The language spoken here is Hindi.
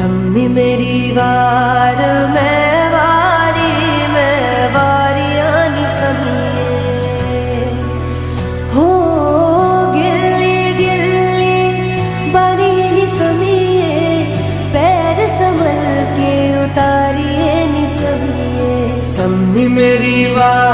सम्मी मेरी वार मैं वारियानी समिए हो गिल्ली गिल्ली बानिए नी समिए पैर संभल के उतारिए नी समिए सम्मी मेरी वार